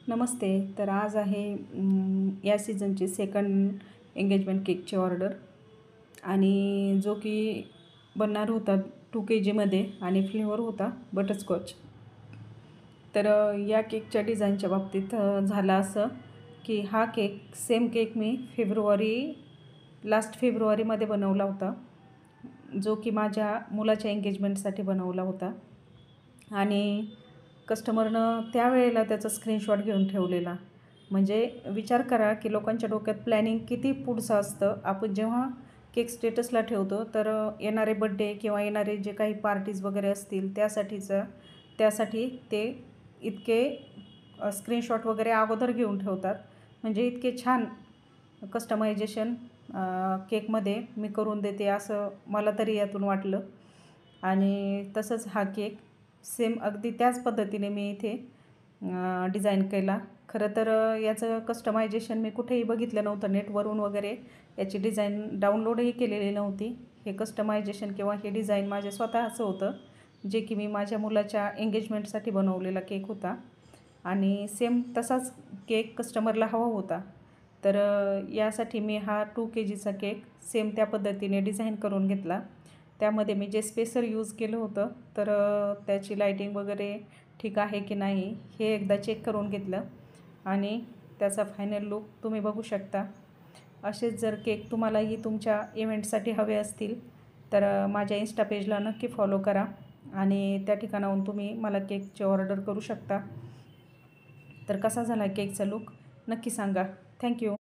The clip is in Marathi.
नमस्ते. तर आज आहे या सीझनची सेकंड एंगेजमेंट केकची ऑर्डर आणि जो की बनणार होता 2 KGमध्ये आणि फ्लेवर होता बटरस्कॉच. तर या केकच्या डिझाईनच्या बाबतीत झालं असं की हा केक सेम केक मी लास्ट फेब्रुवारीमध्ये बनवला होता, जो की माझ्या मुलाच्या एंगेजमेंटसाठी बनवला होता आणि कस्टमरनं त्यावेळेला त्याचा स्क्रीनशॉट घेऊन ठेवलेला. म्हणजे विचार करा की लोकांच्या डोक्यात प्लॅनिंग किती पुढचं असतं. आपण जेव्हा केक स्टेटसला ठेवतो तर येणारे बड्डे किंवा येणारे जे काही पार्टीज वगैरे असतील त्यासाठी ते इतके स्क्रीनशॉट वगैरे अगोदर घेऊन ठेवतात. म्हणजे इतके छान कस्टमायझेशन केकमध्ये मी करून देते असं मला तरी यातून वाटलं. आणि तसंच हा केक सेम अगदी त्याच पद्धतीने मी इथे डिझाईन केला. खरं तर याचं कस्टमायझेशन मी कुठेही बघितलं नव्हतं. नेटवरून वगैरे याची डिझाईन डाउनलोडही केलेली नव्हती. हे कस्टमायझेशन किंवा हे डिझाईन माझे स्वतःचं होतं, जे की मी माझ्या मुलाच्या एंगेजमेंटसाठी बनवलेला केक होता आणि सेम तसाच केक कस्टमरला हवा होता. तर यासाठी मी हा 2 KGचा केक सेम त्या पद्धतीने डिझाईन करून घेतला. त्यामध्ये मी जे स्पेसर यूज केलं होतं तर त्याची लाईटिंग वगैरे ठीक आहे की नाही हे एकदा चेक करून घेतलं आणि त्याचा फायनल लूक तुम्ही बघू शकता. असेच जर केक तुम्हालाही तुमच्या इव्हेंटसाठी हवे असतील तर माझ्या इन्स्टा पेजला नक्की फॉलो करा आणि त्या ठिकाणाहून तुम्ही मला केकची ऑर्डर करू शकता. तर कसा झाला केकचा लूक नक्की सांगा. थँक्यू.